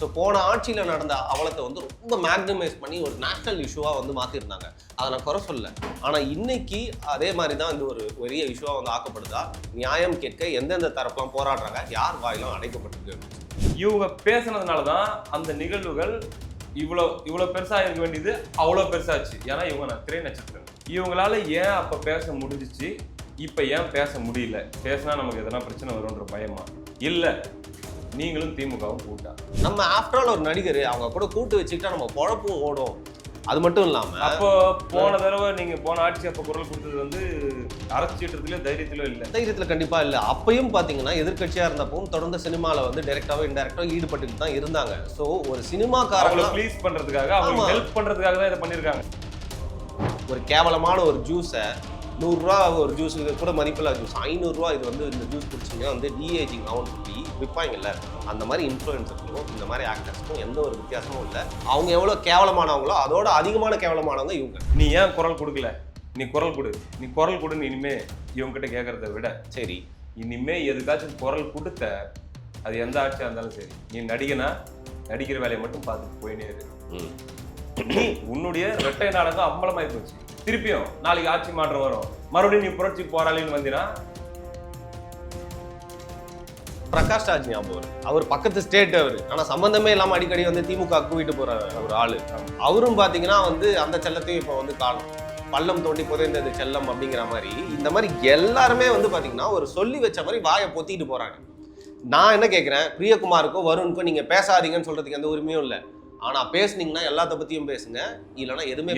So போன ஆட்சியில் நடந்த அவலத்தை வந்து ரொம்ப மேக்னிமைஸ் பண்ணி ஒரு நேஷனல் இஷ்யூவாக வந்து மாற்றிருந்தாங்க. அதை நான் குறை சொல்ல. ஆனால் இன்னைக்கு அதே மாதிரி தான் இந்த ஒரு பெரிய இஷ்யூவாக வந்து ஆக்கப்படுதா? நியாயம் கேட்க எந்தெந்த தரப்புலாம் போராடுறாங்க, யார் வாயிலும் அடைக்கப்பட்டிருக்கு? இவங்க பேசுனதுனால தான் அந்த நிகழ்வுகள் இவ்வளோ பெருசாக இருக்க வேண்டியது அவ்வளோ பெருசாச்சு. ஏன்னா இவங்க திரை நட்சத்திரம். இவங்களால ஏன் அப்போ பேச முடிஞ்சிச்சு, இப்போ ஏன் பேச முடியல? பேசினா நமக்கு எதனா பிரச்சனை வரும்ன்ற பயமா? இல்லை, நீங்களும் திமுகவும் கூட்டா. நம்ம ஆஃப்டர் ஆல் ஒரு நடிகர், அவங்க கூட கூட்டு வச்சுக்கிட்டா நம்ம பொழப்பும் ஓடும். அது மட்டும் இல்லாம அப்போ போன தடவை நீங்க போன ஆட்சி அப்போ குரல் கொடுத்தது வந்து அரசியலோ தைரியத்திலோ இல்லை. தைரியத்தில் கண்டிப்பா இல்லை. அப்பயும் பாத்தீங்கன்னா எதிர்கட்சியா இருந்தப்பவும் தொடர்ந்து சினிமாவில் வந்து டைரக்டாவோ இன்டைரக்டாவோ ஈடுபட்டு தான் இருந்தாங்க. ஸோ ஒரு சினிமாக்காரங்களை ப்ளீஸ் பண்றதுக்காக, அவங்க ஹெல்ப் பண்றதுக்காக தான் இதை பண்ணியிருக்காங்க. ஒரு கேவலமான ஒரு ஜூஸை 100 ரூபா ஒரு ஜூஸுக்கு கூட மதிப்பில்லா ஜூஸ் 500 ரூபா இது வந்து இந்த ஜூஸ் குடிச்சிங்கன்னா வந்து டிஏஜிங் ஆகும் சொல்லி விற்பாங்கல்ல. அந்த மாதிரி இன்ஃப்ளூயன்சருக்கும் இந்த மாதிரி ஆக்டர்ஸ்க்கும் எந்த ஒரு வித்தியாசமும் இல்லை. அவங்க எவ்வளோ கேவலமானவங்களோ அதோட அதிகமான கேவலமானவங்க இவங்க. நீ ஏன் குரல் கொடுக்கல? நீ குரல் கொடுன்னு இனிமே இவங்ககிட்ட கேட்கறத விட, சரி இனிமே எதுக்காச்சும் குரல் கொடுத்த, அது எந்த ஆட்சியாக இருந்தாலும் சரி, நீ நடிகனா நடிக்கிற வேலையை மட்டும் பார்த்துட்டு போயினே இருக்கு. உன்னுடைய ரெட்டை நாடகம் அம்பலமாயி போச்சு. திருப்பியும் நாளைக்கு ஆட்சி மாற்றம் வரும், மறுபடியும் நீ புரட்சி போராளின்னு வந்தீங்கன்னா. பிரகாஷ் ராஜ் ஞாபகம், அவர் பக்கத்து ஸ்டேட் அவர், ஆனால் சம்பந்தமே இல்லாமல் அடிக்கடி வந்து திமுக கூவிட்டு போற ஒரு ஆளு. அவரும் பார்த்தீங்கன்னா வந்து அந்த செல்லத்தையும் இப்போ வந்து காணும். பள்ளம் தோண்டி புதைந்தது செல்லம் அப்படிங்கிற மாதிரி இந்த மாதிரி எல்லாருமே வந்து பார்த்தீங்கன்னா ஒரு சொல்லி வச்ச மாதிரி வாயை பொத்திட்டு போறாங்க. நான் என்ன கேட்குறேன், பிரியகுமாருக்கோ வருணுக்கோ நீங்க பேசாதீங்கன்னு சொல்றதுக்கு எந்த உரிமையும் இல்லை. ஆனா பேசுனீங்கன்னா எல்லாத்த பத்தியும் பேசுங்க, இல்லைன்னா எதுவுமே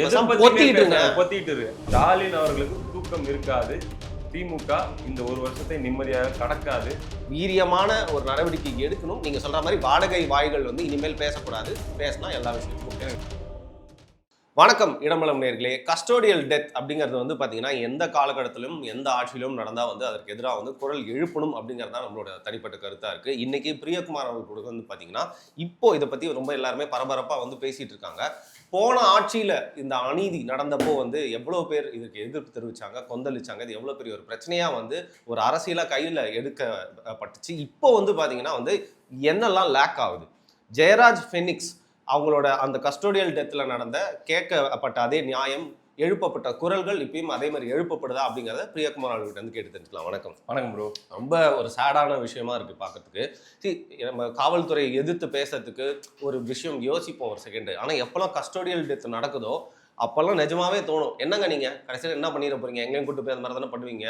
பொத்திட்டு. ஸ்டாலின் அவர்களுக்கு தூக்கம் இருக்காது. திமுக இந்த ஒரு வருஷத்தை நிம்மதியாக கடக்காது. வீரியமான ஒரு நடவடிக்கை எடுக்கணும். நீங்க சொல்ற மாதிரி வாடகை வாய்கள் வந்து இனிமேல் பேசக்கூடாது. பேசினா எல்லா விஷயத்துக்கும். வணக்கம் இடமலம் நேர்களே. கஸ்டோடியல் டெத் அப்படிங்கிறது வந்து பார்த்தீங்கன்னா எந்த காலகட்டத்திலும் எந்த ஆட்சியிலும் நடந்தால் வந்து அதற்கு எதிராக வந்து குரல் எழுப்பணும் அப்படிங்கிறது தான் நம்மளோட தனிப்பட்ட கருத்தாக இருக்குது. இன்றைக்கி பிரியகுமார் அவர்கள் வந்து பார்த்தீங்கன்னா இப்போ இதை பற்றி ரொம்ப எல்லாருமே பரபரப்பாக வந்து பேசிகிட்டு இருக்காங்க. போன ஆட்சியில் இந்த அநீதி நடந்தப்போ வந்து எவ்வளோ பேர் இதுக்கு எதிர்ப்பு தெரிவித்தாங்க, கொந்தளிச்சாங்க. இது எவ்வளோ பெரிய ஒரு பிரச்சனையாக வந்து ஒரு அரசியலாக கையில் எடுக்கப்பட்டுச்சு. இப்போ வந்து பார்த்தீங்கன்னா வந்து என்னெல்லாம் லேக் ஆகுது. ஜெயராஜ் ஃபெனிக்ஸ் அவங்களோட அந்த கஸ்டோடியல் டெத்தில் நடந்த கேட்கப்பட்ட அதே நியாயம், எழுப்பப்பட்ட குரல்கள் இப்பயும் அதே மாதிரி எழுப்பப்படுதா அப்படிங்கிறத பிரியகுமார் அவர்கிட்ட வந்து கேட்டு தெரிஞ்சுக்கலாம். வணக்கம். வணக்கம் ப்ரோ. ரொம்ப ஒரு சேடான விஷயமா இருக்கு பார்க்கறதுக்கு. நம்ம காவல்துறையை எதிர்த்து பேசுறதுக்கு ஒரு விஷயம் யோசிப்போம் ஒரு செகண்டு. ஆனால் எப்பெல்லாம் கஸ்டோடியல் டெத் நடக்குதோ அப்பெல்லாம் நிஜமாவே தோணும், என்னங்க நீங்க கடைசியில் என்ன பண்ணிட போறீங்க, எங்கேயும் கூட்டு போய் அந்த மாதிரி தானே பண்ணுவீங்க.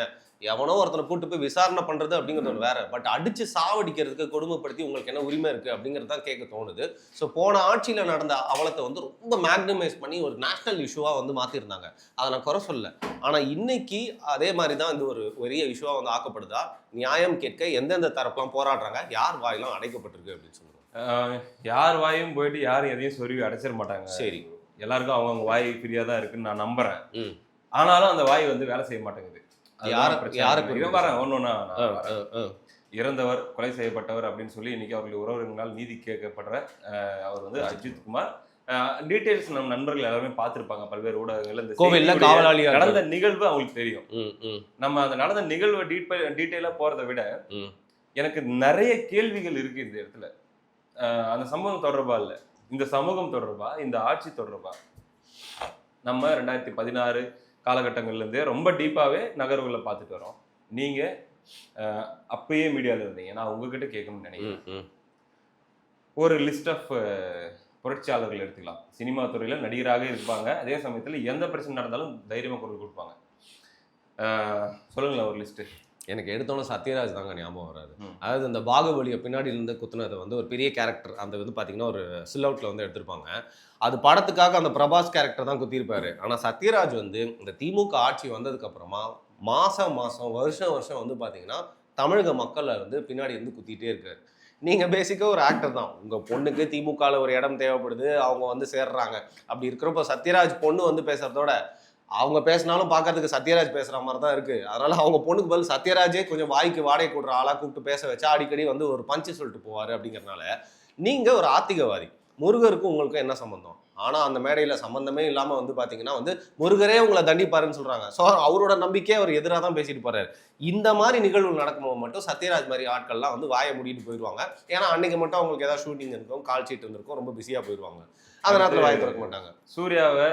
எவனோ ஒருத்தனை கூட்டு போய் விசாரணை பண்றது அப்படிங்கிறது வேற. பட் அடிச்சு சாவடிக்கிறதுக்கு, கொடுமைப்படுத்தி உங்களுக்கு என்ன உரிமை இருக்கு அப்படிங்கிறது தான் கேட்க தோணுது. ஸோ போன ஆட்சியில் நடந்த அவலத்தை வந்து ரொம்ப மேக்னிமைஸ் பண்ணி ஒரு நேஷனல் இஷ்யூவாக வந்து மாற்றிருந்தாங்க. அதை நான் குறை சொல்ல. ஆனால் இன்னைக்கு அதே மாதிரி தான் இந்த ஒரு பெரிய இஷ்யூவாக வந்து ஆக்கப்படுதா? நியாயம் கேட்க எந்தெந்த தரப்புலாம் போராடுறாங்க, யார் வாயிலும் அடைக்கப்பட்டிருக்கு அப்படின்னு சொல்லுவாங்க. யார் வாயும் போயிட்டு யாரும் எதையும் சொருவி அடைச்சிட மாட்டாங்க. சரி, எல்லாருக்கும் அவங்கவுங்க வாய் ஃப்ரீயாக தான் இருக்குன்னு நான் நம்புறேன். ஆனாலும் அந்த வாய் வந்து வேலை செய்ய மாட்டேங்குது. இறந்தவர், கொலை செய்யப்பட்டவர் அப்படின்னு சொல்லி இன்னைக்கு அவர்களுடைய உறவினர்களால் நீதி கேட்கப்படுற அவர் வந்து அஜித் குமார். டீடைல்ஸ் நம்ம நண்பர்கள் எல்லாருமே பார்த்துருப்பாங்க பல்வேறு ஊடகங்கள்ல. நடந்த நிகழ்வு அவங்களுக்கு தெரியும். நம்ம அந்த நடந்த நிகழ்வு டீட்டெயிலா போறதை விட எனக்கு நிறைய கேள்விகள் இருக்கு இந்த இடத்துல. அந்த சம்பவம் தொடர்பா இல்லை, இந்த சமூகம் தொடர்பா, இந்த ஆட்சி தொடர்பா. நம்ம 2016 காலகட்டங்கள்லேருந்தே ரொம்ப டீப்பாகவே நகர்வுகளை பார்த்துட்டு வரோம். நீங்கள் அப்பயே மீடியாவில் இருந்தீங்க, நான் உங்ககிட்ட கேட்கணும்னு நினைக்கிறேன். ஒரு லிஸ்ட் ஆஃப் புரட்சியாளர்கள் எடுத்துக்கலாம். சினிமா துறையில் நடிகராக இருப்பாங்க, அதே சமயத்தில் எந்த பிரச்சனை நடந்தாலும் தைரியமாக குரல் கொடுப்பாங்க. சொல்லுங்களேன் ஒரு லிஸ்ட்டு. எனக்கு எடுத்தோன்னே சத்யராஜ் தாங்க ஞாபகம் வராது. அதாவது இந்த பாகுபலியை பின்னாடி இருந்து குத்துனதை வந்து ஒரு பெரிய கேரக்டர், அந்த வந்து பார்த்தீங்கன்னா ஒரு சில் அவுட்டில் வந்து எடுத்திருப்பாங்க. அது படத்துக்காக அந்த பிரபாஸ் கேரக்டர் தான் குத்திருப்பாரு. ஆனால் சத்யராஜ் வந்து இந்த திமுக ஆட்சி வந்ததுக்கப்புறமா மாதம் வருஷம் வந்து பார்த்தீங்கன்னா தமிழக மக்களில் இருந்து பின்னாடி இருந்து குத்திட்டே இருக்காரு. நீங்கள் பேசிக்காக ஒரு ஆக்டர் தான், உங்கள் பொண்ணுக்கு திமுகவில் ஒரு இடம் தேவைப்படுது, அவங்க வந்து சேர்றாங்க. அப்படி இருக்கிறப்ப சத்யராஜ் பொண்ணு வந்து பேசுகிறதோட அவங்க பேசினாலும் பார்க்கறதுக்கு சத்யராஜ் பேசுகிற மாதிரி தான் இருக்குது. அதனால் அவங்க பொண்ணுக்கு பதில் சத்யராஜே கொஞ்சம் வாய்க்கு வாடகை கூடுற ஆளாக கூப்பிட்டு பேச வச்சா அடிக்கடி வந்து ஒரு பஞ்சு சொல்லிட்டு போவார். அப்படிங்கிறனால நீங்கள் ஒரு ஆத்திகவாதி, முருகருக்கும் உங்களுக்கும் என்ன சம்பந்தம்? ஆனா அந்த மேடையில சம்பந்தமே இல்லாம வந்து பாத்தீங்கன்னா வந்து முருகரே உங்களை தண்டிப்பாருன்னு சொல்றாங்க. ஸோ அவரோட நம்பிக்கையே அவர் எதிராக தான் பேசிட்டு போறாரு. இந்த மாதிரி நிகழ்வு நடக்கும்போது மட்டும் சத்யராஜ் மாதிரி ஆட்கள்லாம் வந்து வாயை மூடிட்டு போயிடுவாங்க. ஏன்னா அன்னைக்கு மட்டும் அவங்களுக்கு ஏதாவது ஷூட்டிங் இருக்கும், கால் ஷீட் இருந்திருக்கும், ரொம்ப பிஸியா போயிடுவாங்க. அந்த நேரத்துல வாய் திறக்க மாட்டாங்க. சூர்யாவை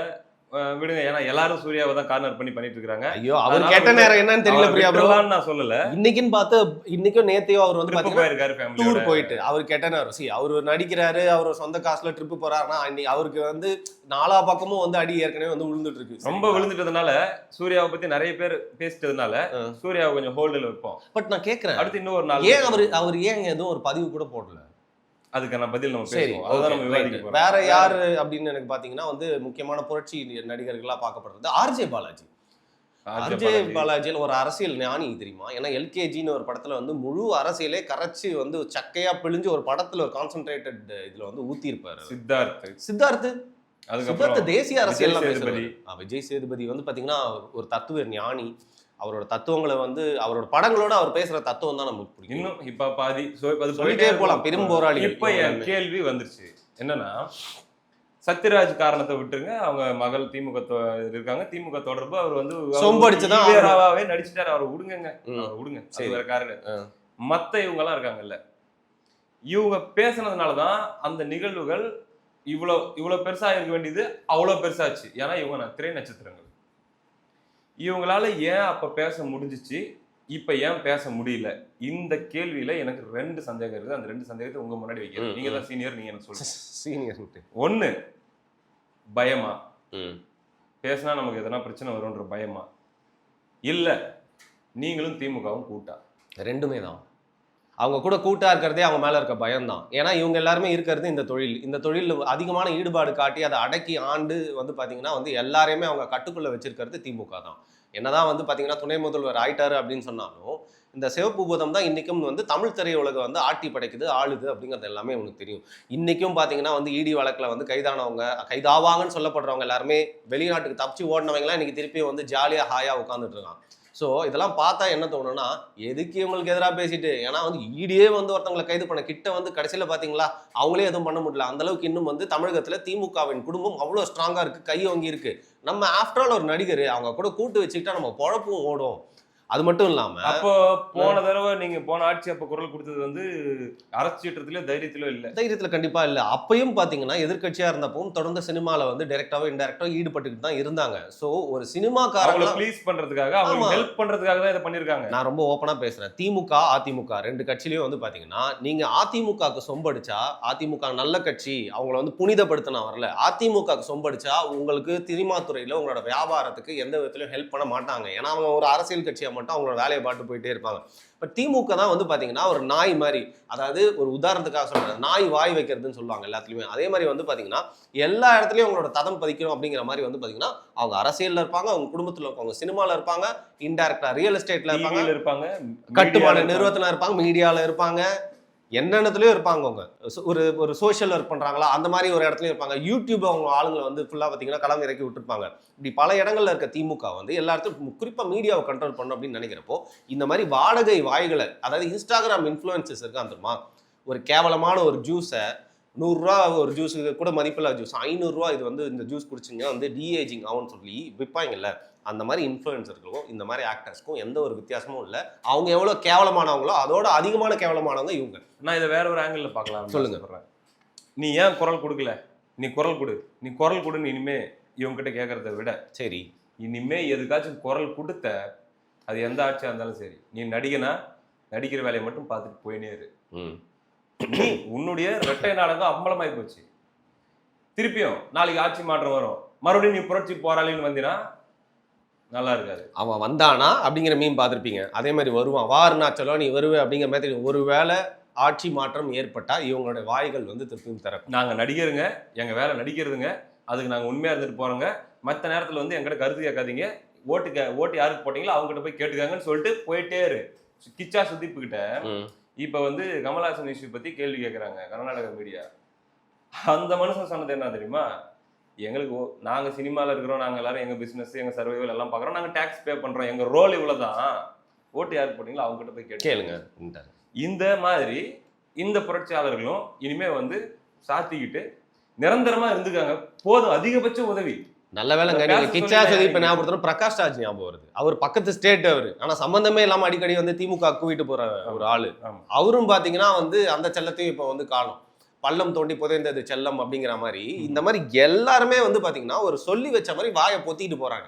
விடுங்க, ஏன்னா எல்லாரும் சூர்யாவை தான் கார்னர் பண்ணி பண்ணிட்டு இருக்காங்க. ஐயோ, அவர் கெட்ட நேரம் என்னன்னு தெரியல பிரியா ப்ரோ. நான் சொல்லல, இன்னைக்குன்னு பார்த்து இன்னைக்கும் நேத்தையோ அவர் வந்து பாத்தீங்கன்னா டூர் போயிட்டு அவர் கெட்ட நேரம். அவர் நடிக்கிறாரு, அவர் சொந்த காசுல ட்ரிப் போறாருன்னா அவருக்கு வந்து நாலா பக்கமும் வந்து அடி ஏற்கனவே வந்து விழுந்துட்டு இருக்கு. ரொம்ப விழுந்துட்டதுனால சூர்யாவை பத்தி நிறைய பேர் பேசிட்டதுனால சூர்யாவை கொஞ்சம் ஹோல்டில் வைப்போம். பட் நான் கேட்கறேன், அடுத்து இன்னும் ஒரு நாள் ஏன் அவர் ஏன் எதுவும் ஒரு பதிவு கூட போடல? அதுக்கான பதில் நம்ம பேசுவோம். அதுதான் நம்ம விவாதிக்க வேற யாரு அப்படின்னு எனக்கு பாத்தீங்கன்னா வந்து முக்கியமான புரட்சி நடிகர்களா பார்க்கப்படுறது ஆர்ஜே பாலாஜி. ஆர்ஜே பாலாஜியில் ஒரு அரசியல் ஞானி தெரியுமா? ஏன்னா எல்கேஜின்னு ஒரு படத்துல வந்து முழு அரசியலே கரைச்சி வந்து சக்கையா பிழிஞ்சு ஒரு படத்துல ஒரு கான்சென்ட்ரேட்டட் இதுல வந்து ஊத்தி இருப்பாரு. சித்தார்த் தேசிய அரசியல் விஜய் சேதுபதி வந்து பாத்தீங்கன்னா ஒரு தத்துவ ஞானி. அவரோட தத்துவங்களை வந்து அவரோட படங்களோட அவர் பேசுற தத்துவம் தான் நமக்கு பிடிக்கும். இன்னும் இப்ப பாதி சொல்லிட்டே போலாம். பெரும் போராளி. இப்ப என் கேள்வி வந்துருச்சு என்னன்னா, சத்யராஜ் காரணத்தை விட்டுருங்க, அவங்க மகள் திமுக இருக்காங்க, திமுக தொடர்பு அவர் வந்து சொம்படிச்சுதான் நடிச்சுட்டாரு, அவர் விடுங்க, விடுங்க, சரி வேற காரணம். மத்த இவங்க எல்லாம் இருக்காங்கல்ல, இவங்க பேசுனதுனாலதான் அந்த நிகழ்வுகள் இவ்வளவு பெருசா இருக்க வேண்டியது அவ்வளவு பெருசாச்சு. ஏன்னா இவங்க திரை நட்சத்திரங்கள். இவங்களால ஏன் அப்ப பேச முடிஞ்சிச்சு, இப்ப ஏன் பேச முடியல? இந்த கேள்வியில எனக்கு 2 சந்தேகம் இருக்குது. அந்த 2 சந்தேகத்தை உங்க முன்னாடி வைக்கிறேன். நீங்க தான் சீனியர், நீங்க எனக்கு சொல்லுங்க. சீனியர். ஒண்ணு, பயமா? பேசினா நமக்கு எதனா பிரச்சனை வரும்ன்ற பயமா? இல்ல நீங்களும் திமுகவும் கூட்டா? ரெண்டுமே தான். அவங்க கூட கூட்டா இருக்கிறதே அவங்க மேல இருக்க பயம்தான். ஏன்னா இவங்க எல்லாருமே இருக்கிறது இந்த தொழில் அதிகமான ஈடுபாடு காட்டி அதை அடக்கி ஆண்டு வந்து பாத்தீங்கன்னா வந்து எல்லாரையுமே அவங்க கட்டுக்குள்ள வச்சிருக்கிறது திமுக தான். என்னதான் வந்து பாத்தீங்கன்னா துணை முதல்வர் ஆயிட்டாரு அப்படின்னு சொன்னாலும் இந்த சிவப்பு பூதம் தான் இன்னைக்கும் வந்து தமிழ் திரையுலகம் வந்து ஆட்டி படைக்குது, ஆளுது அப்படிங்கிறது எல்லாமே உனக்கு தெரியும். இன்னைக்கும் பாத்தீங்கன்னா வந்து இடி வழக்குல வந்து கைதாவாங்கன்னு சொல்லப்படுறவங்க எல்லாருமே வெளிநாட்டுக்கு தப்பிச்சு ஓடினவங்கலாம் இன்னைக்கு திருப்பி வந்து ஜாலியா ஹாயா உட்காந்துட்டு இருக்காங்க. ஸோ இதெல்லாம் பார்த்தா என்ன தோணுன்னா, எதுக்கு இவங்களுக்கு எதிராக பேசிட்டு, ஏன்னா வந்து ஈடியே வந்து ஒருத்தவங்களை கைது பண்ண கிட்ட வந்து கடைசியில் பார்த்தீங்களா அவங்களே எதுவும் பண்ண முடியல. அந்த அளவுக்கு இன்னும் வந்து தமிழகத்தில் திமுகவின் குடும்பம் அவ்வளோ ஸ்ட்ராங்காக இருக்குது, கை ஓங்கி இருக்கு. நம்ம ஆஃப்டர் ஆல் ஒரு நடிகர், அவங்க கூட கூட்டு வச்சுக்கிட்டா நம்ம பொழப்பும் ஓடும். அது மட்டும் இல்லாம அப்போ போன தடவை நீங்க போன ஆட்சி அப்ப குரல் கொடுத்தது வந்து அரசியலத்திலயோ தைரியத்திலோ இல்ல. தைரியத்துல கண்டிப்பா இல்ல. அப்பயும் பாத்தீங்கன்னா எதிர்கட்சியா இருந்தப்பவும் தொடர்ந்து சினிமால வந்து டைரக்டாவோ இன்டைரக்டோ ஈடுபட்டுக்கிட்டு தான் இருந்தாங்க. சோ ஒரு சினிமாக்காரங்களை ப்ளீஸ் பண்றதுக்காக, அவங்க ஹெல்ப் பண்றதுக்காக தான் இதை பண்ணிருக்காங்க. நான் ரொம்ப ஓப்பனா பேசுறேன். திமுக அதிமுக 2 கட்சியிலயும் வந்து பாத்தீங்கன்னா நீங்க அதிமுகவுக்கு சொம்படிச்சா, அதிமுக நல்ல கட்சி, அவங்கள வந்து புனிதப்படுத்தினா வரல. அதிமுகவுக்கு சொம்படிச்சா உங்களுக்கு சினிமா துறையில உங்களோட வியாபாரத்துக்கு எந்த விதத்திலும் ஹெல்ப் பண்ண மாட்டாங்க. ஏன்னா அவங்க ஒரு அரசியல் கட்சியா மட்டும் அவங்களோட வேலையை பாட்டு போயிட்டே இருப்பாங்க. பட் திமுக தான் வந்து பாத்தீங்கன்னா ஒரு நாய் மாதிரி, அதாவது ஒரு உதாரணத்துக்காக சொல்றேன், நாய் வாய் வைக்கிறதுன்னு சொல்லுவாங்க எல்லாத்துலயுமே. அதே மாதிரி வந்து பாத்தீங்கன்னா எல்லா இடத்துலயும் அவங்களோட ததம் பதிக்கணும் அப்படிங்கிற மாதிரி வந்து பாத்தீங்கன்னா அவங்க அரசியல்ல இருப்பாங்க, அவங்க குடும்பத்துல இருப்பாங்க, சினிமால இருப்பாங்க, இன்டைரக்டா ரியல் எஸ்டேட்ல இருப்பாங்க, கட்டுமான நிறுவனத்துல இருப்பாங்க, மீடியால இருப்பாங்க, என்னென்னத்துலயும் இருப்பாங்க. அவங்க ஒரு சோஷியல் ஒர்க் பண்றாங்களா அந்த மாதிரி ஒரு இடத்துலயும் இருப்பாங்க. யூடியூப் அவங்க ஆளுங்களை வந்து ஃபுல்லா பாத்தீங்கன்னா களம் இறக்கி விட்டுருப்பாங்க. இப்படி பல இடங்கள்ல இருக்க திமுக வந்து எல்லா இடத்துலையும் குறிப்பா மீடியாவை கண்ட்ரோல் பண்ணணும் அப்படின்னு நினைக்கிறப்போ இந்த மாதிரி வாடகை வாய்களை, அதாவது இன்ஸ்டாகிராம் இன்ஃப்ளூயன்சஸ் இருக்கான் தெரியுமா, ஒரு கேவலமான ஒரு ஜூஸை 100 ரூபா ஒரு ஜூஸுக்கு கூட மதிப்பில்லா ஜூஸ் 500 ரூபா, இது வந்து இந்த ஜூஸ் குடிச்சிங்க வந்து டிஏஜிங் ஆகும்னு சொல்லி விற்பாங்கல்ல, அந்த மாதிரி இன்ஃப்ளூயன்சர்களுக்கும் இந்த மாதிரி ஆக்டர்ஸ்க்கும் எந்த ஒரு வித்தியாசமும் இல்லை. அவங்க எவ்வளோ கேவலமானவங்களோ அதோட அதிகமான கேவலமானவங்க இவங்க. நான் இதை வேற ஒரு ஆங்கிள் பார்க்கலாம். சொல்லுங்க. நீ ஏன் குரல் கொடுக்கல? நீ குரல் கொடுன்னு இனிமே இவங்க கிட்ட கேட்கறத விட, சரி இனிமே எதுக்காச்சும் குரல் கொடுத்த, அது எந்த ஆட்சியா இருந்தாலும் சரி, நீ நடிகனா நடிக்கிற வேலையை மட்டும் பார்த்துட்டு போயினே இரு. நீ உன்னுடைய இரட்டை நாடகம் அம்பலமாயி போச்சு. திருப்பியும் நாளைக்கு ஆட்சி மாற்றம் வரும், மறுபடியும் நீ புரட்சி போராளின்னு வந்தினா நல்லா இருக்காது. அவன் வந்தானா அப்படிங்கிற மீன் பார்த்துருப்பீங்க. அதே மாதிரி வருவான், வாருனா சொல்லோ நீ வருவே அப்படிங்கிற மாதிரி. ஒருவேளை ஆட்சி மாற்றம் ஏற்பட்டா இவங்களோட வாய்கள் வந்து திருப்பியும் திறக்கும். நாங்க நடிகருங்க, எங்க வேலை நடிக்கிறதுங்க, அதுக்கு நாங்க உண்மையா இருந்துட்டு போறோங்க, மற்ற நேரத்துல வந்து எங்கிட்ட கருத்து கேட்காதீங்க, ஓட்டு யாருக்கு போட்டீங்களோ அவங்க கிட்ட போய் கேட்டுக்காங்கன்னு சொல்லிட்டு போயிட்டே இரு. கிச்சா சுதீப்புக்கிட்ட இப்ப வந்து கமல்ஹாசன் இஷ்யூ பத்தி கேள்வி கேட்கறாங்க கர்நாடக மீடியா. அந்த மனுஷன் சொன்னது என்ன தெரியுமா, எங்களுக்கு நாங்க சினிமால இருக்கிறோம், நாங்க எல்லாரும் எங்க பிசினஸ் எங்க சர்வைவல் எல்லாம் பாக்குறோம், நாங்க டாக்ஸ் பே பண்றோம், எங்க ரோல் இவ்வளவுதான், ஓட்டு யாருக்கு போட்டீங்களோ அவங்க கிட்ட போய் கேளுங்க. இந்த மாதிரி இந்த புரட்சியாளர்களும் இனிமே வந்து சாத்திக்கிட்டு நிரந்தரமா இருந்துக்காங்க, போதும், அதிகபட்ச உதவி. நல்ல வேலைங்க, நீங்க கிச்சா சுதீப் ஞாபகப்படுத்தணும். பிரகாஷ் ராஜ் ஞாபகம் வருது. அவர் பக்கத்து ஸ்டேட் அவரு, ஆனா சம்பந்தமே இல்லாம அடிக்கடி வந்து திமுக கூவிட்டு போற ஒரு ஆளு. அவரும் பாத்தீங்கன்னா வந்து அந்த செல்லத்தையும் இப்ப வந்து காணும். பள்ளம் தோண்டி புதைந்தது செல்லம் அப்படிங்கிற மாதிரி இந்த மாதிரி எல்லாருமே வந்து பாத்தீங்கன்னா ஒரு சொல்லி வச்ச மாதிரி வாயை பொத்திட்டு போறாங்க.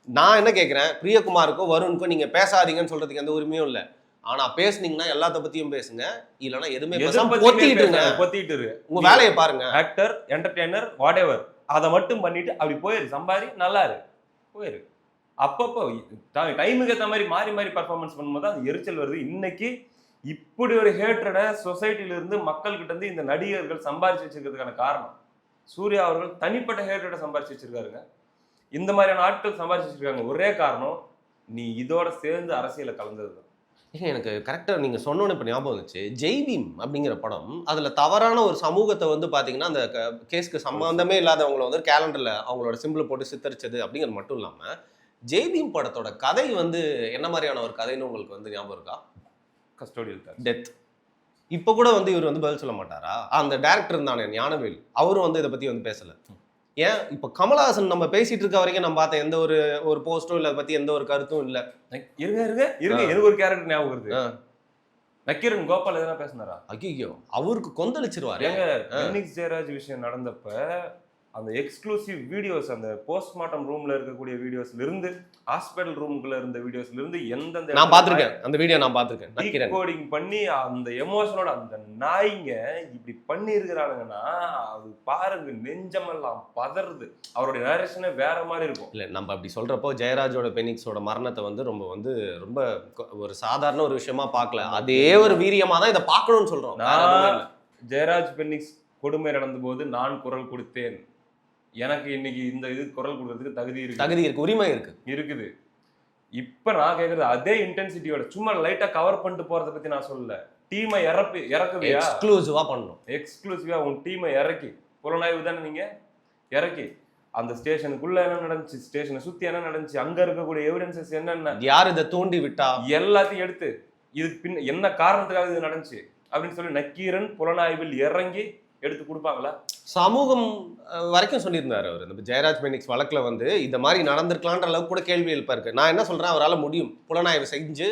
நான் என்ன கேட்கிறேன், பிரியகுமாருக்கோ வருணுக்கோ நீங்க பேசாதீங்கன்னு சொல்றதுக்கு எந்த உரிமையும் இல்லை. ஆனா பேசுனீங்கன்னா எல்லாத்த பத்தியும் பேசுங்க, இல்லைன்னா எதுவுமே பொத்திட்டு உங்க வேலையை பாருங்க. ஆக்டர், என்டர்டெய்னர், வாட் எவர், அதை மட்டும் பண்ணிட்டு அப்படி போயிரு, சம்பாரி, நல்லா இரு, போயிரு. அப்பப்போ டைமுக்கு ஏற்ற மாதிரி மாறி மாறி பர்ஃபார்மன்ஸ் பண்ணும்போது அது எரிச்சல் வருது. இன்னைக்கு இப்படி ஒரு ஹேட்ரடை சொசைட்டில இருந்து மக்கள் கிட்ட இருந்து இந்த நடிகர்கள் சம்பாரிச்சு வச்சிருக்கிறதுக்கான காரணம், சூர்யா அவர்கள் தனிப்பட்ட ஹேட்ரடை சம்பாரிச்சு வச்சிருக்காருங்க. இந்த மாதிரியான ஆட்கள் சம்பாரிச்சு வச்சிருக்காங்க. ஒரே காரணம், நீ இதோட சேர்ந்து அரசியல கலந்தது. எனக்கு கரெக்டாக நீங்கள் சொன்னோன்னு இப்போ ஞாபகம் வந்துச்சு. ஜெய்பீம் அப்படிங்கிற படம், அதில் தவறான ஒரு சமூகத்தை வந்து பார்த்தீங்கன்னா அந்த கேஸ்க்கு சம்பந்தமே இல்லாதவங்களை வந்து கேலண்டரில் அவங்களோட சிம்பிள் போட்டு சித்தரிச்சது அப்படிங்கிறது மட்டும் இல்லாமல், ஜெய்பீம் படத்தோட கதை வந்து என்ன மாதிரியான ஒரு கதைன்னு உங்களுக்கு வந்து ஞாபகம் இருக்கா? Custodial death. இப்போ கூட வந்து இவர் வந்து பதில் சொல்ல மாட்டாரா? அந்த டேரக்டர் இருந்தானே ஞானவேல், அவரும் வந்து இதை பற்றி வந்து பேசலை. ஏன் இப்போ கமலஹாசன் நம்ம பேசிட்டு இருக்க வரைக்கும் நம்ம பார்த்த எந்த ஒரு போஸ்டோ இல்லை, அதை பற்றி எந்த ஒரு கருத்தும் இல்லை. எனக்கு ஒரு கேரக்டர் ஞாபகம் வருது. நக்கீரன் கோபால் எதனா பேசினாரா? ஐயோ, அவருக்கு கொந்தளிச்சிருவாரு. ஜெயராஜ் விஷயம் நடந்தப்ப அந்த எக்ஸ்க்ளூசிவ் வீடியோஸ், அந்த போஸ்ட்மார்ட்டம் ரூம்ல இருக்கக்கூடிய வீடியோஸ்ல இருந்து, ஹாஸ்பிடல் ரூம்குள்ள இருந்த வீடியோஸ்ல இருந்து, எந்தெந்த நான் பாத்திருக்கேன், அந்த வீடியோ நான் பாத்திருக்கேன், டீகோடிங் பண்ணி அந்த எமோஷனோட அந்த நாய்ங்க இப்படி பண்ணி இருக்கிறானுங்கன்னா அது பாருங்க, நெஞ்சமெல்லாம் பதறுது. அவருடைய நரேஷனே வேற மாதிரி இருக்கும். இல்ல, நம்ம அப்படி சொல்றப்போ ஜெயராஜோட பெனிக்ஸோட மரணத்தை வந்து ரொம்ப ஒரு சாதாரண ஒரு விஷயமா பார்க்கல. அதே ஒரு வீரியமா தான் இதை பார்க்கணும்னு சொல்றோம். ஜெயராஜ் பெனிக்ஸ் கொடுமை நடந்த போது நான் குரல் கொடுத்தேன், எனக்கு இன்னைக்கு இந்த இது குரல் கொடுக்கறதுக்கு தகுதி இருக்கு, உரிமை இருக்குது. இப்ப நான் கேக்குறது அதே இன்டென்சிட்டியோட, சும்மா லைட்டா கவர் பண்ணிட்டு போறத பத்தி நான் சொல்லல. டீமை இறக்குவியா, எக்ஸ்க்ளூசிவா உன் டீமை இறக்கி, புலனாய்வு தானே நீங்க இறக்கி, அந்த ஸ்டேஷனுக்குள்ள என்ன நடந்துச்சு, ஸ்டேஷனை சுத்தி என்ன நடந்துச்சு, அங்க இருக்கக்கூடிய எவிடன்சஸ் என்னென்ன, யார் இதை தூண்டி விட்டா, எல்லாத்தையும் எடுத்து இதுக்கு பின் என்ன காரணத்துக்காக இது நடந்துச்சு அப்படின்னு சொல்லி நக்கீரன் புலனாய்வில் இறங்கி எடுத்து கொடுப்பாங்களா? சமூகம் வரைக்கும் சொல்லியிருந்தாரு அவர். இந்த ஜெயராஜ் பெனிக்ஸ் வழக்குல வந்து இந்த மாதிரி நடந்திருக்கலான்ற அளவுக்கு கூட கேள்வி எழுப்பாருக்கு. நான் என்ன சொல்றேன், அவரால் முடியும், புலனாய்வு செஞ்சு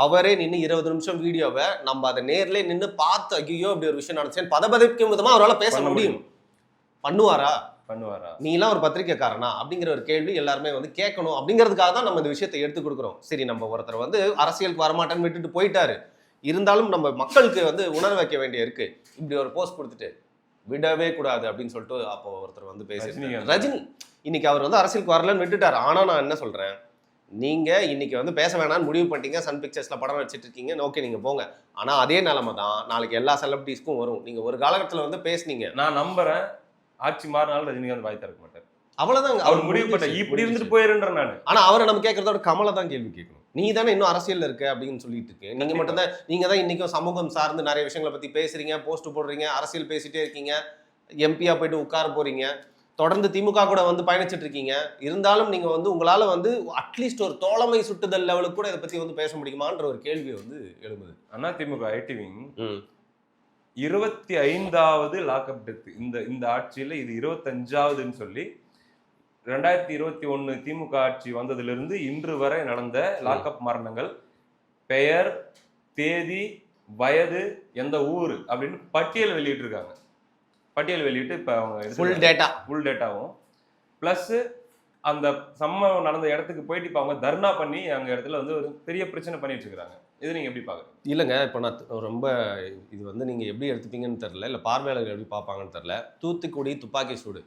அவரே நின்று 20 நிமிஷம் வீடியோவை நம்ம அதை நேர்ல நின்று பார்த்து, ஐயோ இப்படி ஒரு விஷயம் நடந்துச்சேன்னு பதபதிக்கும் விதமா அவரால் பேச முடியும். பண்ணுவாரா? நீ எல்லாம் ஒரு பத்திரிக்கைக்காரனா அப்படிங்கிற ஒரு கேள்வி எல்லாருமே வந்து கேட்கணும். அப்படிங்கிறதுக்காக தான் நம்ம இந்த விஷயத்தை எடுத்து கொடுக்குறோம். சரி, நம்ம ஒருத்தர் வந்து அரசியலுக்கு வரமாட்டேன்னு விட்டுட்டு போயிட்டாரு, இருந்தாலும் நம்ம மக்களுக்கு வந்து உணர வைக்க வேண்டிய இருக்கு. இப்படி ஒரு போஸ்ட் கொடுத்துட்டு விடவே கூடாது அப்படின்னு சொல்லிட்டு அப்போ ஒருத்தர் வந்து பேசியிருக்காரு. ரஜினி இன்னைக்கு அவர் வந்து அரசியலுக்கு வரலன்னு விட்டுட்டார். ஆனா நான் என்ன சொல்றேன், நீங்க இன்னைக்கு வந்து பேச வேணாம்னு முடிவு பண்ணிட்டீங்க, சன் பிக்சர்ஸ்ல படம் வச்சுட்டு இருக்கீங்க, ஓகே நீங்க போங்க. ஆனா அதே நிலைமை தான் நாளைக்கு எல்லா செலிபிரிட்டிஸ்க்கும் வரும். நீங்க ஒரு காலகட்டத்தில் வந்து பேசுனீங்க, நான் நம்புறேன், ஆட்சி மாறினாலும் ரஜினிகாந்த் வாய் திறக்க மாட்டார். அவ்வளவுதான் அவர் முடிவு பண்ண, இப்படி இருந்துட்டு போயிருன்ற நான். ஆனா அவரை நம்ம கேட்கறதோட கமலை தான் கேள்வி கேட்கணும். நீ தானே இன்னும் அரசியல் இருக்க அப்படின்னு சொல்லிட்டு இருக்கு. நீங்க மட்டும்தான், நீங்க தான் இன்னைக்கும் சமூகம் சார்ந்து நிறைய விஷயங்களை பத்தி பேசுறீங்க, போஸ்ட் போடுறீங்க, அரசியல் பேசிட்டே இருக்கீங்க, எம்பியா போயிட்டு உட்கார போறீங்க, தொடர்ந்து திமுக கூட வந்து பயணிச்சுட்டு இருக்கீங்க. இருந்தாலும் நீங்க வந்து உங்களால வந்து அட்லீஸ்ட் ஒரு தோழமை சுட்டுதல் லெவலுக்கு கூட இதை பத்தி வந்து பேச முடியுமான்ற ஒரு கேள்வி வந்து எழும்புது. அண்ணா திமுக ஐடிவிங் 25வது லாக்அப் டெத் இந்த ஆட்சியில, இது 25வதுன்னு சொல்லி 2021 திமுக ஆட்சி வந்ததிலிருந்து இன்று வரை நடந்த லாக்அப் மரணங்கள், பெயர், தேதி, வயது, எந்த ஊர் அப்படின்னு பட்டியல் வெளியிட்டிருக்காங்க. பட்டியல் வெளியிட்டு இப்போ அவங்க ஃபுல் டேட்டாவும் ப்ளஸ் அந்த சம்பவம் நடந்த இடத்துக்கு போயிட்டு இப்போ அவங்க தர்ணா பண்ணி அங்கே இடத்துல வந்து ஒரு பெரிய பிரச்சனை பண்ணிட்டு இருக்கிறாங்க. இது நீங்கள் எப்படி பார்க்குறீங்க? இல்லைங்க, இப்போ நான் ரொம்ப இது வந்து நீங்கள் எப்படி எடுத்துப்பீங்கன்னு தெரில, இல்லை பார்வையாளர்கள் எப்படி பார்ப்பாங்கன்னு தெரில. தூத்துக்குடி துப்பாக்கி சூடு,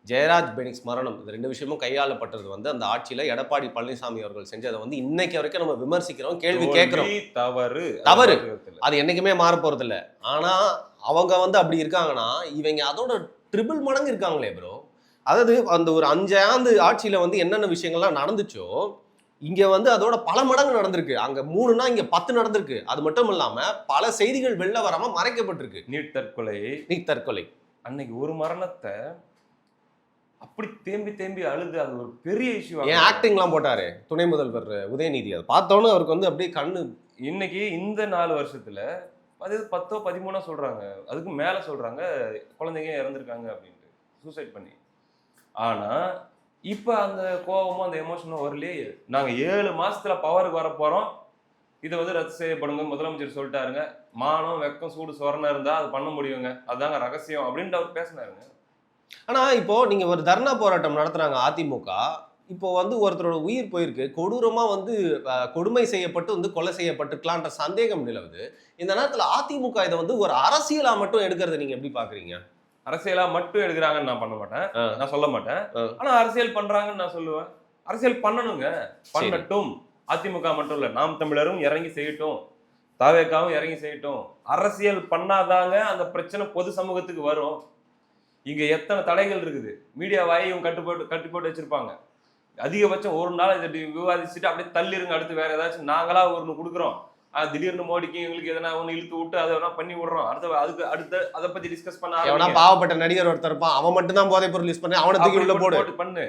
ஜெயராஜ் பெனிக்ஸ் மரணம், இது 2 விஷயமும் கையாளப்பட்டது வந்து அந்த ஆட்சியில் எடப்பாடி பழனிசாமி அவர்கள் செஞ்சதை வந்து இன்னைக்கு வரைக்கும் நம்ம விமர்சிக்கிறோம், கேள்வி கேட்குறோம். தவறு அது என்னைக்குமே மாற போகிறது இல்லை. ஆனால் அவங்க வந்து அப்படி இருக்காங்கன்னா இவங்க அதோட ட்ரிபிள் மடங்கு இருக்காங்களே ப்ரோ. அதாவது அந்த ஒரு 5 ஆண்டு ஆட்சியில் வந்து என்னென்ன விஷயங்கள்லாம் நடந்துச்சோ இங்கே வந்து அதோட பல மடங்கு நடந்திருக்கு. அங்கே 3னா இங்கே 10 நடந்திருக்கு. அது மட்டும் இல்லாமல் பல செய்திகள் வெளில வராமல் மறைக்கப்பட்டிருக்கு. நீட் தற்கொலை அன்னைக்கு ஒரு மரணத்தை அப்படி தேம்பி அழுது, அது ஒரு பெரிய இஷ்யூ. ஏன் ஆக்டிங்லாம் போட்டாரு துணை முதல்வர் உதயநிதி, அதை பார்த்தோன்னு அவருக்கு வந்து அப்படியே கண்ணு. இன்னைக்கு இந்த 4 வருஷத்துல அது 10 13 சொல்றாங்க, அதுக்கு மேல சொல்றாங்க குழந்தைங்க இறந்துருக்காங்க அப்படின்ட்டு. சூசைட் பண்ணி. ஆனா இப்ப அந்த கோபமும் அந்த எமோஷனும் வரலையே. நாங்க 7 மாசத்துல பவருக்கு வர போறோம், இதை வந்து ரத்து செய்யப்படுங்க, முதலமைச்சர் சொல்லிட்டாருங்க, மானம் வெக்கம் சூடு சொரணை இருந்தா அது பண்ண முடியுங்க, அதுதாங்க ரகசியம் அப்படின்ட்டு அவர் பேசினாருங்க. ஆனா இப்போ நீங்க ஒரு தர்ணா போராட்டம் நடத்துறாங்க அதிமுக. இப்போ வந்து ஒருத்தரோட உயிர் போயிருக்கு, கொடூரமா வந்து கொடுமை செய்யப்பட்டு வந்து கொலை செய்யப்பட்டிருக்கலான்ற சந்தேகம் நிலவுது. இந்த நேரத்துல அதிமுக இதை வந்து ஒரு அரசியலா மட்டும் எடுக்கிறத நீங்க எப்படி பாக்குறீங்க? அரசியலா மட்டும் எடுக்கிறாங்கன்னு நான் பண்ண மாட்டேன், நான் சொல்ல மாட்டேன். ஆனா அரசியல் பண்றாங்கன்னு நான் சொல்லுவேன். அரசியல் பண்ணணுங்க, பண்ணட்டும். அதிமுக மட்டும் இல்ல, நாம் தமிழரும் இறங்கி செய்யட்டும், தாவேக்காவும் இறங்கி செய்யட்டும். அரசியல் பண்ணாதாங்க அந்த பிரச்சனை பொது சமூகத்துக்கு வரும். இங்க எத்தனை தடைகள் இருக்குது, மீடியா வாயும் கட்டுப்போட்டு வச்சிருப்பாங்க. அதிகபட்சம் ஒரு நாள் இதை விவாதிச்சுட்டு அப்படியே தள்ளிருங்க, அடுத்து வேற ஏதாச்சும் நாங்களா ஒன்று கொடுக்குறோம், திடீர்னு மோடிக்கு எங்களுக்கு எதனா ஒன்று இழுத்து விட்டு அதை வேணா பண்ணி விடுறோம், அதுக்கு அடுத்து அதை பத்தி டிஸ்கஸ் பண்ண. பாவப்பட்ட நடிகர் ஒருத்தர் இருப்பான், அவன் மட்டும் தான் போதைப் பொருள் யூஸ் பண்ணி அவனை தூக்கி உள்ள போட்டு பண்ணு.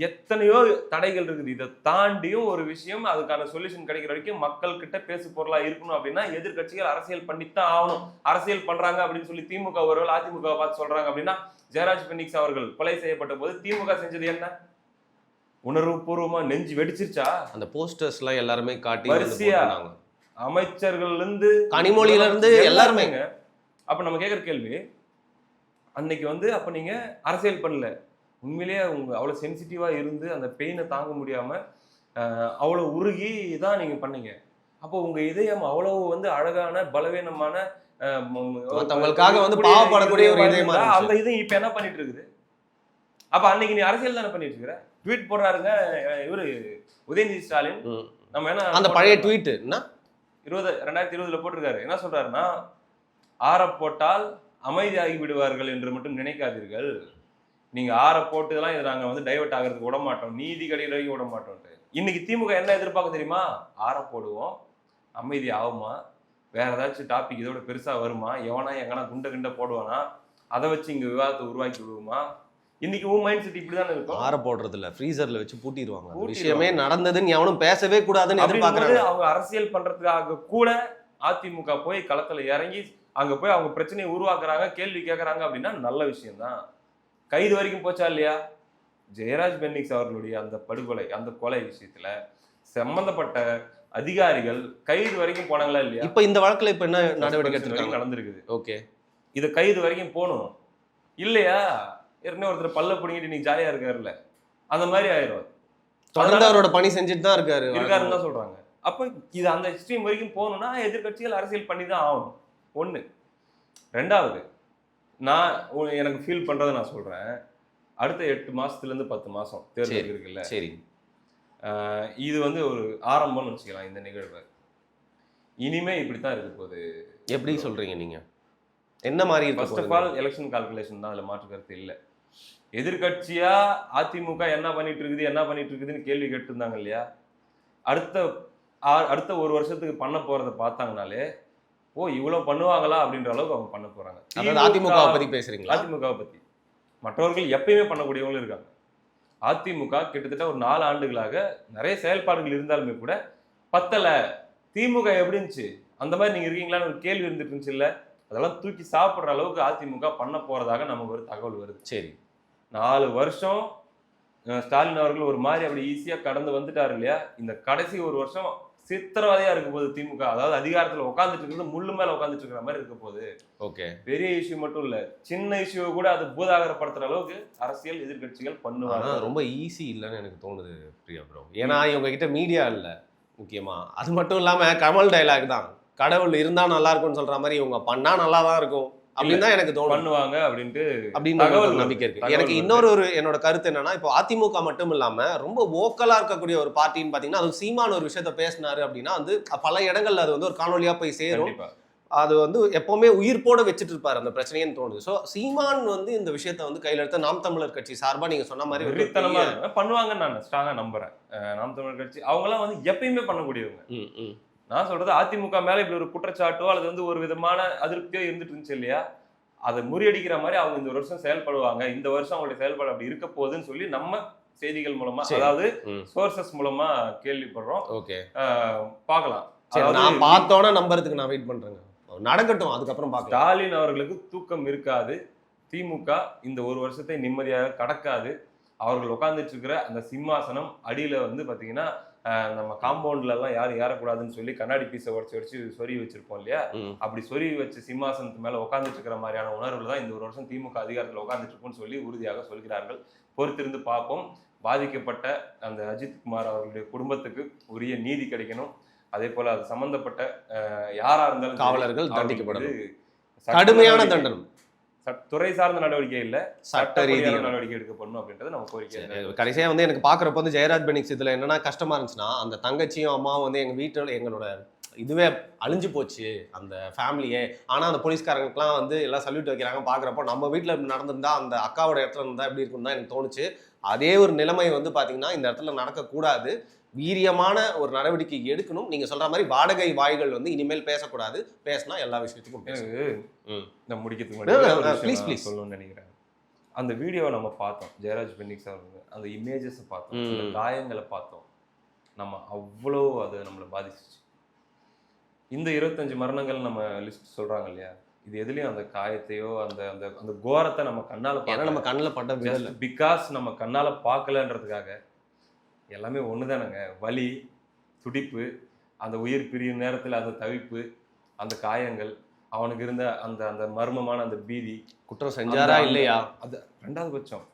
எத்தனையோ தடைகள் இருக்குது. இதை தாண்டியும் ஒரு விஷயம், அதுக்கான சொல்யூஷன் கிடைக்கிற வரைக்கும் மக்கள் கிட்ட பேசு பொருளா இருக்கணும். அப்படின்னா எதிர்கட்சிகள் அரசியல் பண்ணித்தான் ஆகணும். அரசியல் பண்றாங்க அப்படின்னு சொல்லி திமுக அவர்கள் அதிமுக பார்த்து சொல்றாங்க அப்படின்னா, ஜெயராஜ் பென்னிக்ஸ் அவர்கள் கொலை செய்யப்பட்ட போது திமுக செஞ்சது என்ன? உணர்வு பூர்வமா நெஞ்சு வெடிச்சிருச்சா? அந்த போஸ்டர்ஸ் எல்லாம் எல்லாருமே காட்டி வரிசையா அமைச்சர்கள்ல இருந்து கனிமொழியில இருந்து எல்லாருமே. அப்ப நம்ம கேட்கிற கேள்வி, அன்னைக்கு வந்து அப்ப நீங்க அரசியல் பண்ணல, உண்மையிலேயே உங்க அவ்வளவு சென்சிட்டிவா இருந்து அந்த பெயினை தாங்க முடியாம அவ்வளவு உருகி தான் நீங்க பண்ணீங்க. அப்போ உங்க இதயம் அவ்வளவு வந்து அழகான பலவீனமான மத்தவங்களுக்காக வந்து பாவப்படக்கூடிய ஒரு இதயமா அந்த இதயம் இப்ப என்ன பண்ணிட்டு இருக்குது? அப்ப அன்னைக்கு நீ அரசியல் தானே பண்ணிட்டு இருக்கிற. ட்வீட் போடுறாருங்க இவரு உதயநிதி ஸ்டாலின். நம்ம என்ன அந்த பழைய ட்வீட் என்ன 2020 போட்டிருக்காரு, என்ன சொல்றாருன்னா, ஆற போட்டால் அமைதியாகி விடுவார்கள் என்று மட்டும் நினைக்காதீர்கள், நீங்க ஆற போட்டுதான் இதை நாங்க வந்து டைவர்ட் ஆகிறதுக்கு விட மாட்டோம், நீதி கடையில் வரைக்கும் விட மாட்டோம். இன்னைக்கு திமுக என்ன எதிர்பார்க்க தெரியுமா? ஆற போடுவோம், அமைதி ஆகுமா, வேற ஏதாச்சும் டாபிக் இதோட பெருசா வருமா, எவனா எங்கன்னா குண்ட போடுவானா, அதை வச்சு இங்க விவாதத்தை உருவாக்கி விடுவோமா. இன்னைக்கு உன் மைண்ட் செட் இப்படிதான் இருக்கும். ஆற போடுறது இல்ல, ஃப்ரீசர்ல வச்சு பூட்டிடுவாங்க. விஷயமே நடந்ததுன்னு எவனும் பேசவே கூடாதுன்னு எதிர்பார்க்கறாங்க. அவங்க அரசியல் பண்றதுக்காக கூட அதிமுக போய் களத்துல இறங்கி அங்க போய் அவங்க பிரச்சனையை உருவாக்குறாங்க, கேள்வி கேட்கறாங்க அப்படின்னா நல்ல விஷயம் தான். கைது வரைக்கும் போச்சா இல்லையா? ஜெயராஜ் பென்னிக்ஸ் அவர்களுடைய அந்த படுகொலை, அந்த கொலை விஷயத்துல சம்பந்தப்பட்ட அதிகாரிகள் கைது வரைக்கும் போனாங்களா இல்லையா? இப்ப இந்த வழக்குல இப்ப என்ன நடவடிக்கை எடுத்திருக்காங்க? நடந்திருக்குது. ஓகே, இது கைது வரைக்கும் போகணும் இல்லையா? ஏற்கனவே ஒருத்தர் பல்ல பிடிங்கிட்டு நீ ஜாலியா இருக்காருல்ல, அந்த மாதிரி ஆயிரும். தொடர்ந்து அவரோட பணி செஞ்சுட்டு தான் இருக்காருன்னு தான் சொல்றாங்க. அப்ப இது அந்த எக்ஸ்ட்ரீம் வரைக்கும் போகணும்னா எதிர்கட்சிகள் அரசியல் பண்ணி தான் ஆகணும். ஒண்ணு. ரெண்டாவது, நான் எனக்கு ஃபீல் பண்றதை நான் சொல்றேன், அடுத்த 8 மாசத்துல இருந்து 10 மாசம் தேர்தல் இருக்குல்ல, சரி, இது வந்து ஒரு ஆரம்பம்னு வச்சுக்கலாம் இந்த நிகழ்வு. இனிமே இப்படித்தான் இருக்க போகுது. எப்படி சொல்றீங்க நீங்க? என்ன மாதிரி? First of all election calculation தான், அதுல மாற்று கருத்து இல்லை. எதிர்கட்சியா அதிமுக என்ன பண்ணிட்டு இருக்குதுன்னு கேள்வி கேட்டு இருந்தாங்க இல்லையா? அடுத்த ஒரு வருஷத்துக்கு பண்ண போறதை பார்த்தாங்கனாலே, ஓ இவ்வளவு பண்ணுவாங்களா அப்படின்ற அளவுக்கு அவங்க பண்ண போறாங்க. அதிமுக பத்தி பேசுறீங்களா? அதிமுக பத்தி மற்றவர்கள் எப்பயுமே பண்ணக்கூடியவங்களும் இருக்காங்க. அதிமுக கிட்டத்தட்ட ஒரு 4 ஆண்டுகளாக நிறைய செயல்பாடுகள் இருந்தாலுமே கூட பத்தல. திமுக எப்படி இருந்துச்சு அந்த மாதிரி நீங்க இருக்கீங்களான்னு ஒரு கேள்வி இருந்துட்டு இருந்துச்சு இல்ல, அதெல்லாம் தூக்கி சாப்பிடுற அளவுக்கு அதிமுக பண்ண போறதாக நமக்கு ஒரு தகவல் வருது. சரி, 4 வருஷம் ஸ்டாலின் அவர்கள் ஒரு மாதிரி அப்படி ஈஸியா கடந்து வந்துட்டாரு இல்லையா? இந்த கடைசி ஒரு வருஷம் சித்திரவதையா இருக்க போது திமுக. அதாவது அதிகாரத்துல உட்காந்துட்டு இருக்கிறது முள்ளு மேல உட்காந்துட்டு இருக்கிற மாதிரி இருக்க போகுது. ஓகே, பெரிய இஷ்யூ மட்டும் இல்ல, சின்ன இஷ்யூ கூட அது பூதாகரப்படுத்துற அளவுக்கு அரசியல் எதிர்கட்சிகள் பண்ணுவாங்க. ரொம்ப ஈஸி இல்லைன்னு எனக்கு தோணுது பிரியா ப்ரோ. ஏன்னா இவங்க கிட்ட மீடியா இல்ல முக்கியமா. அது மட்டும் இல்லாம கமல் டைலாக் தான், கடவுள் இருந்தா நல்லா இருக்கும்னு சொல்ற மாதிரி இவங்க பண்ணா நல்லா தான் இருக்கும் அப்படின்னு தான் எனக்கு தோணும். பண்ணுவாங்க அப்படின்ட்டு அப்படின்னு நம்பிக்கை இருக்கு எனக்கு. இன்னொரு என்னோட கருத்து என்னன்னா, இப்போ அதிமுக மட்டும் இல்லாம ரொம்ப வோக்கலா இருக்கக்கூடிய ஒரு பார்ட்டின்னு பாத்தீங்கன்னா, அது சீமான் ஒரு விஷயத்த பேசினாரு அப்படின்னா வந்து பல இடங்கள்ல அது வந்து ஒரு காணொலியா போய் சேரும். அது வந்து எப்பவுமே உயிர்ப்போட வச்சுட்டு இருப்பாரு அந்த பிரச்சனைன்னு தோணுது. ஸோ சீமான் வந்து இந்த விஷயத்த வந்து கையில எடுத்த நாம் தமிழர் கட்சி சார்பா நீங்க சொன்ன மாதிரி பண்ணுவாங்கன்னு நான் ஸ்ட்ராங்கா நம்புறேன். நாம் தமிழர் கட்சி அவங்களாம் வந்து எப்பயுமே பண்ணக்கூடியவங்க. நான் சொல்றது அதிமுக மேல இப்படி ஒரு குற்றச்சாட்டோ அல்லது வந்து ஒரு விதமான அதிருப்தியோ இருந்துட்டு இருந்துச்சு இல்லையா, அதை முறியடிக்கிற மாதிரி அவங்க இந்த வருஷம் செயல்படுவாங்க, இந்த வருஷம் அவங்களுடைய செயல்பாடு அப்படி இருக்க போகுதுன்னு சொல்லி நம்ம செய்திகள் மூலமா, அதாவது சோர்சஸ் மூலமா கேள்விப்படுறோம். ஓகே, பார்க்கலாம். நான் பார்த்தோன்னா நம்புறதுக்கு நான் வெயிட் பண்றேங்க, நடக்கட்டும், அதுக்கப்புறம் பார்க்கலாம். ஸ்டாலின் அவர்களுக்கு தூக்கம் இருக்காது, திமுக இந்த ஒரு வருஷத்தை நிம்மதியாக கடக்காது. அவர்கள் உட்கார்ந்துட்டு இருக்கிற அந்த சிம்மாசனம் அடியில வந்து பாத்தீங்கன்னா நம்ம காம்பவுண்ட்ல எல்லாம் யாரும் ஏறக்கூடாதுன்னு சொல்லி கண்ணாடி பீஸை உடச்சு சொருகி வச்சிருப்போம் இல்லையா, அப்படி சொருகி வச்ச சிம்மாசனத்து மேல உட்கார்ந்துட்டு இருக்கிற மாதிரியான உணர்வுல தான் இந்த ஒரு வருஷம் திமுக அதிகாரத்தில் உட்கார்ந்துட்டு இருக்கும்னு சொல்லி உறுதியாக சொல்கிறார்கள். பொறுத்திருந்து பார்ப்போம். பாதிக்கப்பட்ட அந்த அஜித்குமார் அவர்களுடைய குடும்பத்துக்கு உரிய நீதி கிடைக்கணும். அதே போல அது சம்பந்தப்பட்ட யாரா இருந்தாலும் காவலர்கள் தண்டிக்கப்படும், கடுமையான தண்டனை, துறை சார்ந்த நடவடிக்கை இல்ல, சட்ட ரீதியான நடவடிக்கை எடுக்கப்படணும் அப்படின்றது நம்ம கோரிக்கை. கடைசியா வந்து எனக்கு பாக்குறப்ப வந்து ஜெயராஜ் பெனிக்ஸ் இதுல என்னன்னா கஷ்டமா இருந்துச்சுன்னா, அந்த தங்கச்சியும் அம்மாவும் வந்து எங்க வீட்டுல எங்களோட இதுவே அழிஞ்சு போச்சு அந்த ஃபேமிலியே. ஆனா அந்த போலீஸ்காரங்களுக்குலாம் வந்து எல்லாம் சல்யூட் வைக்கிறாங்க. பாக்குறப்போ நம்ம வீட்டுல நடந்திருந்தா அந்த அக்காவோட இடத்துல இருந்தா எப்படி இருக்குன்னு தான் எனக்கு தோணுச்சு. அதே ஒரு நிலைமை வந்து பாத்தீங்கன்னா இந்த இடத்துல நடக்கக்கூடாது. வீரியமான ஒரு நடவடிக்கை எடுக்கணும். நீங்க சொல்ற மாதிரி வாடகை வாய்கள் வந்து இனிமேல் பேசக்கூடாது. பேசினா எல்லா விஷயத்துக்கும் நான் முடிக்கிறதுக்கு முன்னாடி ப்ளீஸ் சொல்லணும்னு நினைக்கிறேன். அந்த வீடியோவை நம்ம பார்த்தோம், ஜெயராஜ் பென்னிக்ஸ் அவர்கள் அந்த இமேஜஸை பார்த்தோம், அந்த காயங்களை பார்த்தோம். நம்ம அவ்வளோ அது நம்மளை பாதிச்சிச்சு. இந்த 25 மரணங்கள் நம்ம லிஸ்ட் சொல்றாங்க இல்லையா, இது எதுலயும் அந்த காயத்தையோ அந்த அந்த அந்த கோரத்தை நம்ம கண்ணால பார்க்க, நம்ம கண்ணில் பட்ட பிகாஸ் நம்ம கண்ணால பார்க்கலன்றதுக்காக எல்லாமே ஒண்ணுதானங்க. வலி, துடிப்பு, அந்த உயிர் பிரியும் நேரத்தில் அந்த தவிப்பு, அந்த காயங்கள், அவனுக்கு இருந்த அந்த அந்த மர்மமான அந்த பீதி, குற்றம் செஞ்சாரா இல்லையா, அது ரெண்டாவது பட்சம்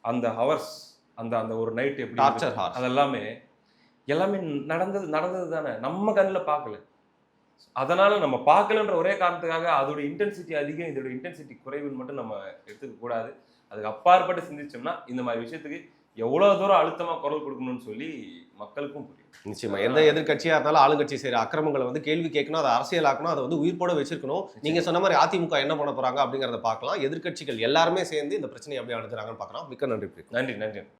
அந்த ஹவர்ஸ், அந்த அந்த ஒரு நைட் எப்படி அதெல்லாமே எல்லாமே நடந்தது தானே, நம்ம கண்ணில் பார்க்கல. அதனால நம்ம பார்க்கலன்ற ஒரே காரணத்துக்காக அதோட இன்டென்சிட்டி அதிகம், இதோட இன்டென்சிட்டி குறைவுன்னு மட்டும் நம்ம எடுத்துக்க கூடாது. அதுக்கு அப்பாற்பட்டு சிந்திச்சோம்னா இந்த மாதிரி விஷயத்துக்கு எவ்வளவு தூரம் அழுத்தமா குரல் கொடுக்கணும்னு சொல்லி மக்களுக்கும் புரியும். நிச்சயமா எந்த எதிர்கட்சியா இருந்தாலும் ஆளுங்கட்சி செய்யற அக்கிரமங்களை வந்து கேள்வி கேட்கணும், அதை அரசியலாக்கணும், அதை வந்து உயிர்ப்போட வச்சிருக்கணும். நீங்க சொன்ன மாதிரி அதிமுக என்ன பண்ண போறாங்க அப்படிங்கறத பார்க்கலாம். எதிர்கட்சிகள் எல்லாருமே சேர்ந்து இந்த பிரச்சனையை எப்படி அணுகுறாங்கன்னு பார்க்கலாம். மிக்க நன்றி. நன்றி.